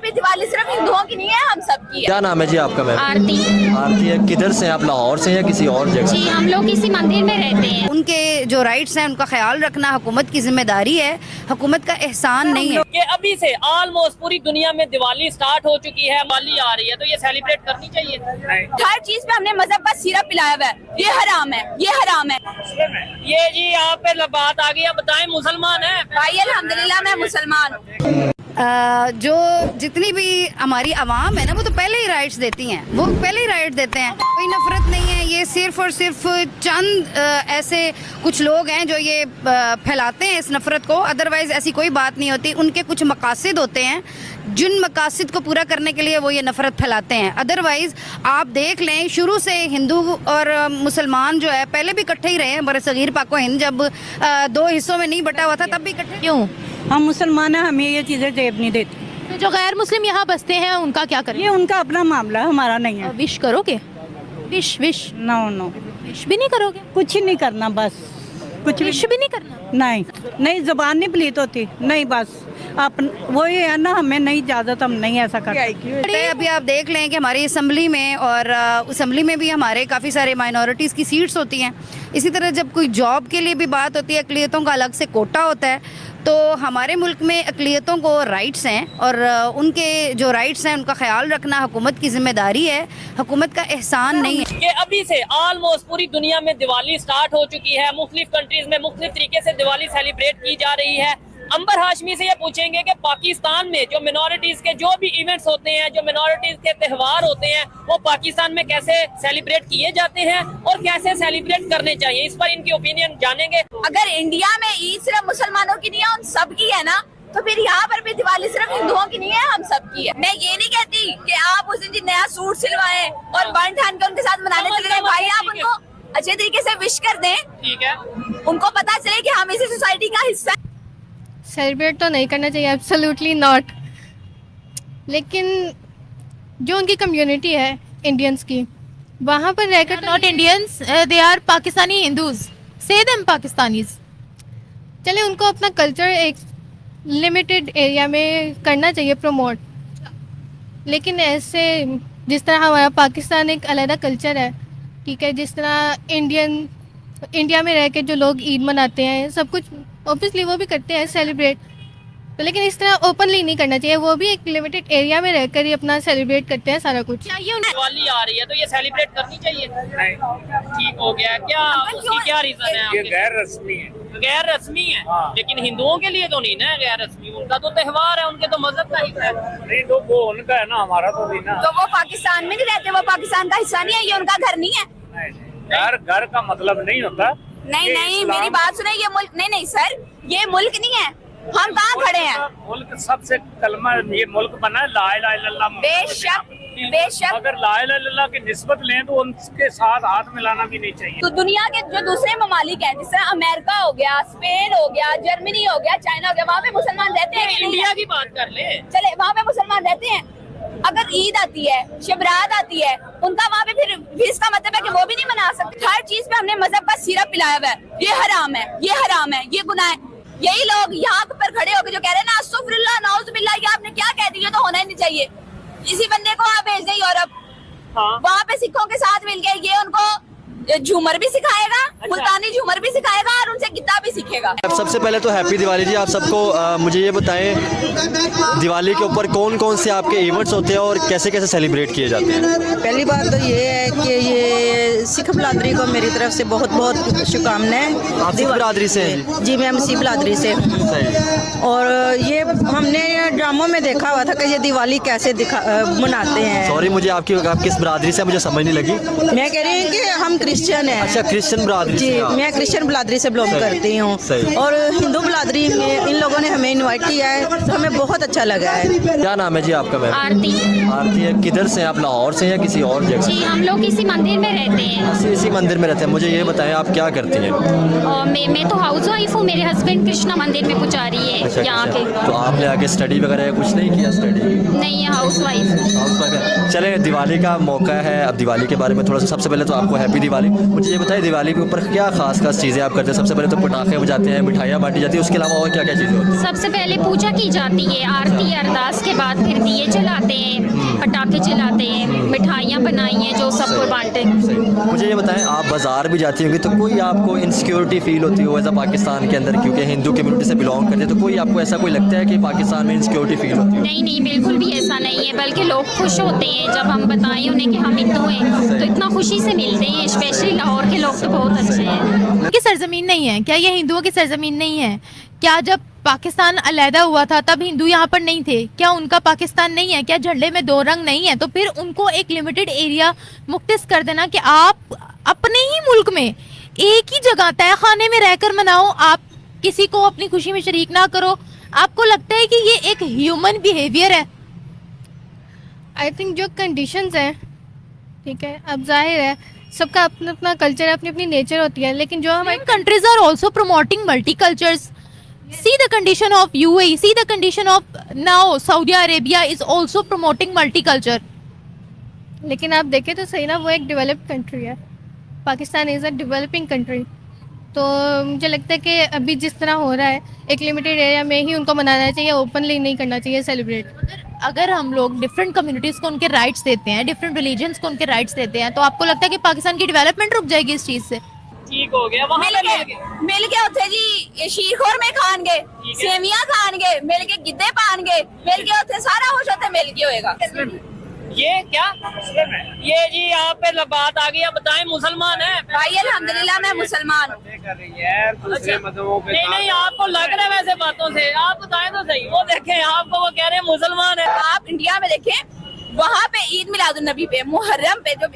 भी दिवाली सिर्फ हिंदुओं की नहीं है, हम सबकी है। क्या नाम है जी आपका मैम? आरती। आरती है, किधर से हैं आप? लाहौर से हैं या किसी और जगह? जी हम लोग किसी मंदिर में रहते हैं। उनके जो राइट्स हैं उनका ख्याल रखना हुकूमत की जिम्मेदारी है, हुकूमत का एहसान नहीं है। कि अभी से ऑलमोस्ट पूरी दुनिया में दिवाली स्टार्ट हो चुकी है, दिवाली आ रही है तो ये सेलिब्रेट करनी चाहिए। हर चीज पे हमने मजहब का सीरप पिलाया हुआ है, ये हराम है, ये हराम है। ये जी यहाँ पे बात आ गई, अब बताएं मुसलमान है भाई अल्हम्दुलिल्लाह मैं मुसलमान हूँ। जो जितनी भी हमारी आवाम है ना, वो तो पहले ही राइट्स देती हैं, वो पहले ही राइट देते हैं। कोई नफरत नहीं है, ये सिर्फ और सिर्फ चंद ऐसे कुछ लोग हैं जो ये फैलाते हैं इस नफरत को। अदरवाइज ऐसी कोई बात नहीं होती। उनके कुछ मकासद होते हैं, जिन मकासद को पूरा करने के लिए वो ये नफरत फैलाते हैं। अदरवाइज आप देख लें, शुरू से हिंदू और मुसलमान जो है पहले भी इकट्ठे ही रहे हैं। बरसगीर पाको हिंद जब दो हिस्सों में नहीं बटा हुआ था तब भी इकट्ठे। क्यों? हम मुसलमान हैं, हमें ये चीज़ें जेब नहीं देती। तो जो गैर मुस्लिम यहाँ बसते हैं उनका क्या करें? ये उनका अपना मामला है, हमारा नहीं है। विश करोगे? Wish wish no no, wish भी नहीं करोगे? कुछ ही नहीं करना, बस कुछ विश भी नहीं करना? नहीं नहीं, जुबान नहीं पलीत होती, नहीं बस वो ये है ना, हमें नहीं इजाज़त, हम नहीं ऐसा करते। अभी आप देख लें कि हमारी असम्बली में और असम्बली में भी हमारे काफ़ी सारे माइनॉरिटीज़ की सीट्स होती हैं। इसी तरह जब कोई जॉब के लिए भी बात होती है, अक़लियतों का अलग से कोटा होता है। तो हमारे मुल्क में अक़लियतों को राइट्स हैं और उनके जो राइट्स हैं उनका ख्याल रखना हुकूमत की जिम्मेदारी है, हुकूमत का एहसान नहीं है। कि अभी से ऑलमोस्ट पूरी दुनिया में दिवाली स्टार्ट हो चुकी है। मुख्तलिफ कंट्रीज में मुख्तलिफ तरीके से दिवाली सेलिब्रेट की जा रही है। अंबर हाशमी से ये पूछेंगे कि पाकिस्तान में जो मिनॉरिटीज के जो भी इवेंट्स होते हैं, जो मिनॉरिटीज के त्यौहार होते हैं, वो पाकिस्तान में कैसे सेलिब्रेट किए जाते हैं और कैसे सेलिब्रेट करने चाहिए, इस पर इनकी ओपिनियन जानेंगे। अगर इंडिया में ईद सिर्फ मुसलमानों की नहीं है, उन सबकी है ना, तो फिर यहाँ पर भी दिवाली सिर्फ हिंदुओं की नहीं है, हम सबकी है। मैं ये नहीं कहती कि आप उस दिन नया सूट सिलवाएं और बन ठान के उनके साथ मनाने चले जाएं। भाई आप उनको अच्छे तरीके से विश कर दें, ठीक है, उनको पता चले कि हम इसी सोसाइटी का हिस्सा। सेलिब्रेट तो नहीं करना चाहिए, एब्सोल्युटली नॉट। लेकिन जो उनकी कम्युनिटी है इंडियंस की, वहाँ पर रहकर not Indians, they are Pakistani Hindus, say them Pakistanis. चले उनको अपना कल्चर एक लिमिटेड एरिया में करना चाहिए प्रमोट। लेकिन ऐसे जिस तरह हमारा पाकिस्तान एक अलग कल्चर है, ठीक है, जिस तरह इंडिया में रह के जो लोग ईद मनाते हैं, सब कुछ ऑब्वियसली वो भी करते हैं सेलिब्रेट, तो लेकिन इस तरह ओपनली नहीं करना चाहिए। वो भी एक लिमिटेड एरिया में रहकर ही अपना सेलिब्रेट करते हैं सारा कुछ। दिवाली आ रही है तो ये सेलिब्रेट करनी चाहिए। ठीक हो गया, क्या उसकी क्या रीजन है? ये गैर रस्मी है। गैर रस्मी है, लेकिन हिंदुओं के लिए तो नहीं ना गैर रस्मी, उनका तो त्यौहार है, उनके तो मजहब का हिस्सा है। नहीं तो वो उनका है ना, हमारा तो नहीं ना। तो वो पाकिस्तान में नहीं रहते, वो पाकिस्तान का हिस्सा नहीं है, ये उनका घर नहीं है। घर का मतलब नहीं होता। नहीं, मेरी बात सुने, ये मुल्क नहीं सर, ये मुल्क नहीं है। हम कहाँ खड़े हैं? मुल्क सबसे कलमा, ये मुल्क बना है ला इलाहा इल्लल्लाह। बेशक अगर ला इलाहा इल्लल्लाह की निस्बत लें तो उनके साथ हाथ मिलाना भी नहीं चाहिए। तो दुनिया के जो दूसरे ममालिक हैं, जैसे अमेरिका हो गया, स्पेन हो गया, जर्मनी हो गया, चाइना हो गया, वहाँ पे मुसलमान रहते हैं कि नहीं? इंडिया की बात कर ले, चले वहाँ पे मुसलमान रहते हैं। अगर ईद आती है, शबरात आती है, उनका वहाँ पे फिर इसका मतलब है कि वो भी नहीं मना सकते। हर चीज पे हमने मजहब का सीरप पिलाया हुआ है, ये हराम है, ये हराम है, ये गुनाह है। यही लोग यहाँ पर खड़े होकर जो कह रहे हैं ना, अस्तगफिरुल्लाह, नाउज़ुबिल्लाह, ये आपने क्या कह दिया, तो होना ही नहीं चाहिए। इसी बंदे को आप भेज दें यूरोप, वहाँ पे सिखों के साथ मिल गए, ये उनको झूमर भी सिखाएगा, मुल्तानी झूमर भी सिखाएगा और उनसे गिद्दा भी सीखेगा। सबसे पहले तो हैप्पी दिवाली जी आप सबको। मुझे ये बताएं, दिवाली के ऊपर कौन कौन से आपके इवेंट्स होते हैं और कैसे कैसे सेलिब्रेट किए जाते हैं? पहली बात तो ये है कि ये सिख बिरादरी को मेरी तरफ से बहुत बहुत शुभकामनाएं। आप सिख बिरादरी से हैं? जी, मैं सिख बिरादरी से हूँ। और ये हमने ड्रामों में देखा हुआ था कि ये दिवाली कैसे मनाते हैं। सॉरी, मुझे आप किस बिरादरी से मुझे समझ नहीं लगी। मैं कह रही हूँ कि हम क्रिश्चियन है। अच्छा, क्रिश्चियन बिरादरी जी, मैं क्रिश्चियन बिरादरी से बिलोंग करती हूँ। और हिंदू बिरादरी में इन लोगों ने हमें इनवाइट किया है, तो हमें बहुत अच्छा लगा है। क्या नाम है जी आपका मैम? आरती। आरती है, किधर से हैं आप? लाहौर से हैं या किसी और जगह? जी हम लोग किसी मंदिर में रहते हैं। इसी मंदिर में रहते हैं। मुझे ये बताएं, आप क्या करती हैं? और मैं तो हाउस वाइफ हूँ, मेरे हस्बैंड कृष्णा मंदिर में पुजारी है। अच्छा, यहाँ के। तो आपने आगे स्टडी वगैरह कुछ नहीं किया? स्टडी नहीं, हाउस वाइफ। चले, दिवाली का मौका है, अब दिवाली के बारे में थोड़ा सा, सबसे पहले तो आपको हैप्पी दिवाली दिवाली। मुझे ये बताइए दिवाली के ऊपर क्या खास चीज़ें आप करते हैं? सबसे पहले तो पटाखे बजाते हैं, मिठाइयाँ बांटी जाती है, उसके अलावा और क्या क्या चीज़ें होती हैं? सबसे पहले पूजा की जाती है, आरती अरदास के बाद फिर दिए जलाते हैं, पटाखे जलाते हैं, मिठाइयाँ बनाई हैं जो सबको बांटे। मुझे ये बताएं, आप बाज़ार भी जाती होंगी तो कोई आपको इनसिक्योरिटी फील होती हो एज अ पाकिस्तान के अंदर, क्योंकि हिंदू कम्युनिटी से बिलोंग करते हैं, तो कोई आपको ऐसा कोई लगता है कि पाकिस्तान में इनसिक्योरिटी फील होती है? नहीं, बिल्कुल भी ऐसा नहीं है, बल्कि लोग खुश होते हैं जब हम बताएं उन्हें कि हम हिंदू हैं, तो इतना खुशी से मिलते हैं। स्पेशली लाहौर के लोग तो बहुत अच्छे हैं। की सरजमीन नहीं है क्या? ये हिंदुओं की सरजमीन नहीं है क्या? जब पाकिस्तान अलहदा हुआ था तब हिंदू यहाँ पर नहीं थे क्या? उनका पाकिस्तान नहीं है क्या? झंडे में 2 रंग नहीं है तो फिर उनको एक लिमिटेड एरिया मुख्तस कर देना कि आप अपने ही मुल्क में एक ही जगह तय खाने में रहकर मनाओ, आप किसी को अपनी खुशी में शरीक ना करो। आपको लगता है कि ये एक ह्यूमन बिहेवियर है? आई थिंक जो कंडीशंस हैं, ठीक है, अब जाहिर है सबका अपना अपना कल्चर है, अपनी अपनी नेचर होती है, लेकिन जो हमारे countries are also promoting multi cultures. See the condition of UAE, see the condition of now Saudi Arabia is also promoting multicultural. लेकिन आप देखें तो सही ना, वो एक डेवलप्ड कंट्री है, Pakistan is a developing country. तो मुझे लगता है कि अभी जिस तरह हो रहा है एक लिमिटेड एरिया में ही उनको मनाना चाहिए, ओपनली नहीं करना चाहिए सेलिब्रेट। अगर हम लोग डिफरेंट कम्युनिटीज़ को उनके राइट्स देते हैं, डिफरेंट रिलीजन्स को उनके राइट्स देते हैं, तो आपको लगता है कि पाकिस्तान की डेवलपमेंट रुक जाएगी इस चीज़ से? ठीक हो गया, वहाँ पे मिल के उथे जी शीरखोर में खान गए, सेवियां खान गए, मिल के गिद्दे पान गए, मिल के उथे सारा कुछ उथे मिल के होएगा। ये क्या ये जी यहाँ पे बात आ गई। अब बताएं, मुसलमान है भाई? अल्हम्दुलिल्लाह मैं मुसलमान हूँ। नहीं, आपको लग रहा है वैसे बातों से, आप बताएं तो सही। वो देखें, आपको वो कह रहे हैं मुसलमान है। आप इंडिया में देखें, वहाँ पे ईद मिलादुन नबी पे, मुहर्रम पे जो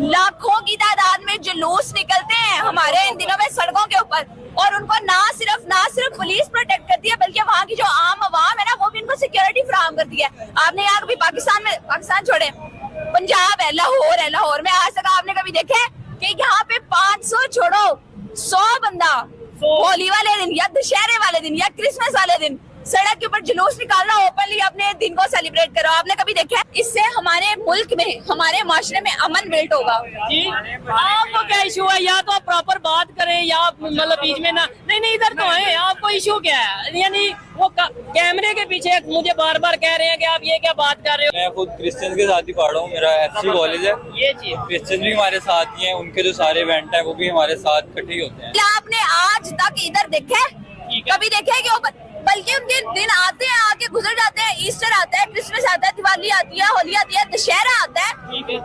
लाखों की तादाद में जुलूस निकलते हैं हमारे इन दिनों में सड़कों के ऊपर, और उनको ना सिर्फ पुलिस प्रोटेक्ट करती है, बल्कि वहाँ की जो आम आवाम है ना, वो भी उनको सिक्योरिटी फराहम करती है। आपने यहाँ कभी पाकिस्तान छोड़े, पंजाब है, लाहौर में आज तक आपने कभी देखे कि यहाँ पे 500 छोड़ो 100 बंदा होली वाले दिन या दशहरे वाले दिन या क्रिसमस वाले दिन सड़क के ऊपर जुलूस निकालना, ओपनली अपने दिन को सेलिब्रेट करो? आपने कभी देखा? इससे हमारे मुल्क में, हमारे माशरे में अमन बिल्ट होगा। जी, आपको क्या इशू है? या तो आप प्रॉपर बात करें या मतलब बीच में ना, नहीं इधर तो है। आपको इशू क्या है? यानी वो कैमरे के पीछे मुझे बार बार कह रहे हैं कि आप ये क्या बात कर रहे हो। मैं खुद क्रिश्चियन के साथ ही पढ़ रहा हूँ, मेरा FC कॉलेज है। ये चीज क्रिश्चियन भी हमारे साथ ही हैं, उनके जो सारे इवेंट हैं वो भी हमारे साथ इकट्ठे ही होते हैं। आपने आज तक इधर देखे? कभी देखे कि बल्कि उनके दिन आते हैं, आके गुजर जाते हैं। ईस्टर आता है, क्रिसमस आता है, दिवाली आती है, होली आती है, दशहरा आता है,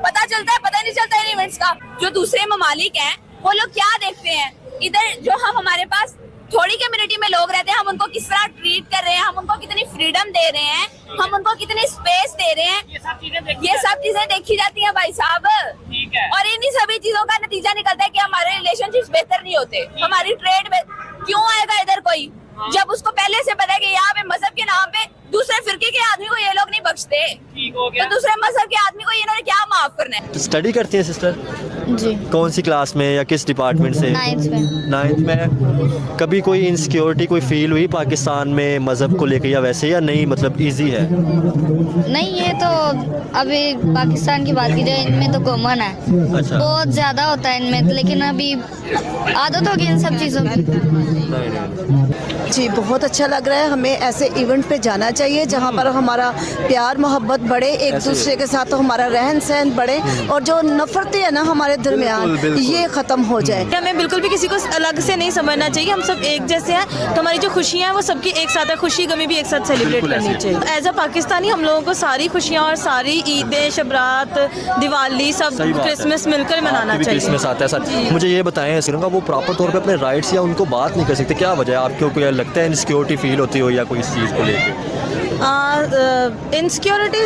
पता चलता है, पता नहीं चलता इन इवेंट्स का। जो दूसरे ममालिक हैं वो लोग क्या देखते हैं? इधर जो हमारे पास थोड़ी कम्युनिटी में लोग रहते हैं, हम उनको किस तरह ट्रीट कर रहे हैं, हम उनको कितनी फ्रीडम दे रहे हैं, हम उनको कितनी स्पेस दे रहे हैं, ये सब चीजें देखी जाती हैं भाई साहब। और इन्हीं सभी चीजों का नतीजा निकलता है कि हमारे रिलेशनशिप बेहतर नहीं होते। हमारी ट्रेड में क्यों आएगा इधर कोई, जब उसको पहले से पता है कि यहाँ पे मजहब के नाम पे दूसरे फिरके के आदमी को ये लोग नहीं बख्शते, तो दूसरे मजहब के आदमी को इन्होंने क्या माफ करना है? स्टडी करती हैं सिस्टर? जी। कौन सी क्लास में या किस डिपार्टमेंट से? 9th में। कभी कोई इनसिक्योरिटी कोई फील हुई पाकिस्तान में मजहब को लेकर, या वैसे या नहीं, मतलब इजी है? नहीं, ये तो अभी पाकिस्तान की बात की जाए, इनमें तो कॉमन है। अच्छा। बहुत ज्यादा होता है इनमें, लेकिन अभी आदत होगी इन सब चीजों की। जी, बहुत अच्छा लग रहा है। हमें ऐसे इवेंट पे जाना चाहिए जहाँ पर हमारा प्यार मोहब्बत बढ़े, एक दूसरे के साथ हमारा रहन सहन बढ़े, और जो नफरतें है ना हमारे दरमियान, ये ख़त्म हो जाए। हमें बिल्कुल भी किसी को अलग से नहीं समझना चाहिए, हम सब एक जैसे हैं, तो हमारी जो खुशियाँ हैं वो सबकी एक साथ है, खुशी गमी भी एक साथ सेलिब्रेट करनी चाहिए। एज अ पाकिस्तानी हम लोगों को सारी खुशियाँ और सारी ईदें, शबरात, दिवाली, सब क्रिसमस मिलकर मनाना चाहिए। क्रिसमस आता है साथ। मुझे ये बताएं श्रीलंका, वो प्रॉपर तौर पे अपने राइट्स या उनको बात नहीं कर सकते, क्या वजह है? आपको कोई लगता है इनसिक्योरिटी फील होती हो या कोई इस चीज़ को लेकर? इनसिक्योरिटी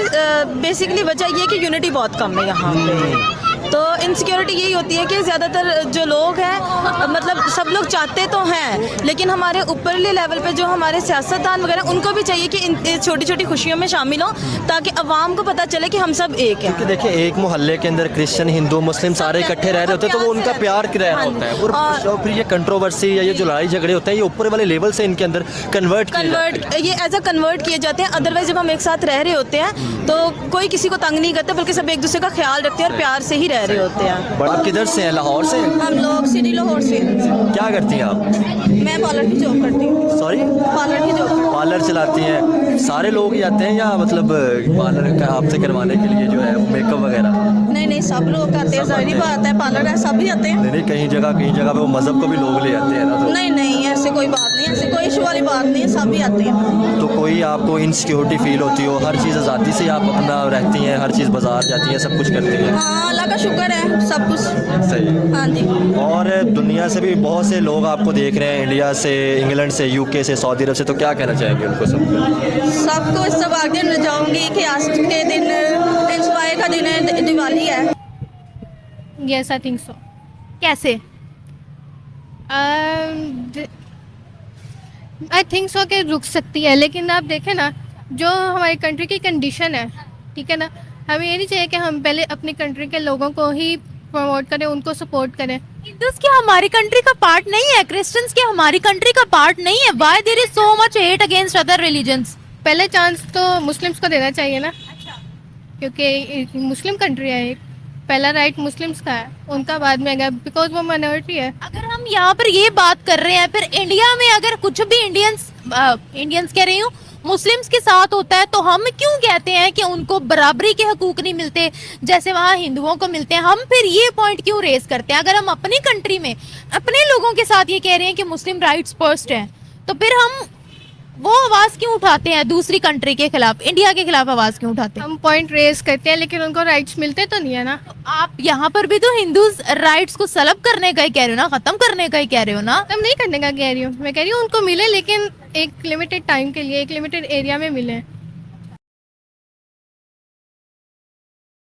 बेसिकली वजह ये कि यूनिटी बहुत कम है यहाँ पे। तो इनसिक्योरिटी यही होती है कि ज़्यादातर जो लोग हैं, मतलब सब लोग चाहते तो हैं, लेकिन हमारे ऊपरले लेवल पे जो हमारे सियासतदान वगैरह, उनको भी चाहिए कि इन छोटी छोटी खुशियों में शामिल हों, ताकि अवाम को पता चले कि हम सब एक हैं। क्योंकि देखिए, एक मोहल्ले के अंदर क्रिश्चियन, हिंदू, मुस्लिम सारे इकट्ठे रह रहे होते हैं, तो वो उनका प्यार रह रहा होता है। और फिर ये कंट्रोवर्सी या ये जो लड़ाई झगड़े होते हैं, ये ऊपर वाले लेवल से इनके अंदर कन्वर्ट ये एज अ कन्वर्ट किए जाते हैं। अदरवाइज जब हम एक साथ रह रहे होते हैं तो कोई किसी को तंग नहीं करता, बल्कि सब एक दूसरे का ख्याल रखते हैं और प्यार से ही कह रहे होते हैं। आप किधर से हैं? लाहौर से? हम लोग सिटी लाहौर से। क्या करती हैं आप? मैं पार्लर की जॉब करती हूँ। सॉरी? पार्लर की जॉब। पार्लर चलाती हैं? सारे लोग ही आते हैं या मतलब पार्लर का आपसे करवाने के लिए जो है मेकअप वगैरह? नहीं नहीं, सब लोग आते हैं, जाहिर बात है, पार्लर है, सभी आते हैं। नहीं, कहीं जगह पे वो मज़हब को भी लोग ले आते हैं ना, तो नहीं नहीं, ऐसे कोई बात नहीं, ऐसे कोई इशू वाली बात नहीं है, सभी आते हैं। तो कोई आपको इनसिक्योरिटी फील होती हो? हर चीज़ आज़ादी से आप अपना रहती हैं, हर चीज़ बाजार जाती हैं, सब कुछ करती हैं? हाँ, अल्लाह का शुक्र है, सब कुछ सही। हाँ जी। और दुनिया से भी बहुत से लोग आपको देख रहे हैं, इंडिया से, इंग्लैंड से, यूके से, सऊदी अरब से, तो क्या कहना चाहेंगे उनको सबको इस सब आगे न जाऊँगी कि आज के दिन इंस्पायर का दिन है, दिवाली है। Yes I think so. कैसे? आई थिंक सो कि रुक सकती है, लेकिन आप देखें ना जो हमारी कंट्री की कंडीशन है, ठीक है ना, हमें ये नहीं चाहिए कि हम पहले अपनी कंट्री के लोगों को ही प्रमोट करें, उनको सपोर्ट करें। हिंदूज क्या हमारी कंट्री का पार्ट नहीं है? क्रिश्चियंस क्या हमारी कंट्री का पार्ट नहीं है? Why there is so much hate against other religions? पहले चांस तो मुस्लिम्स को देना चाहिए ना, क्योंकि मुस्लिम कंट्री है, एक पहला राइट मुस्लिम्स का है, उनका बाद में आएगा, बिकॉज वो माइनॉरिटी है। अगर हम यहाँ पर ये बात कर रहे हैं, फिर इंडिया में अगर कुछ भी इंडियंस कह रही हूँ, मुस्लिम्स के साथ होता है, तो हम क्यों कहते हैं कि उनको बराबरी के हकूक नहीं मिलते जैसे वहाँ हिंदुओं को मिलते हैं? हम फिर ये पॉइंट क्यों रेज करते हैं? अगर हम अपनी कंट्री में अपने लोगों के साथ ये कह रहे हैं कि मुस्लिम राइट्स फर्स्ट हैं, तो फिर हम वो आवाज क्यों उठाते हैं दूसरी कंट्री के खिलाफ, इंडिया के खिलाफ आवाज क्यों उठाते हैं? हम पॉइंट रेज करते हैं, लेकिन उनको राइट्स मिलते तो नहीं है ना। आप यहाँ पर भी तो हिंदूज राइट्स को सलब करने का ही कह रहे हो ना, खत्म करने का ही कह रहे हो ना? खत्म नहीं करने का कह रही हूँ, मैं कह रही हूँ उनको मिले, लेकिन एक लिमिटेड टाइम के लिए, एक लिमिटेड एरिया में मिले।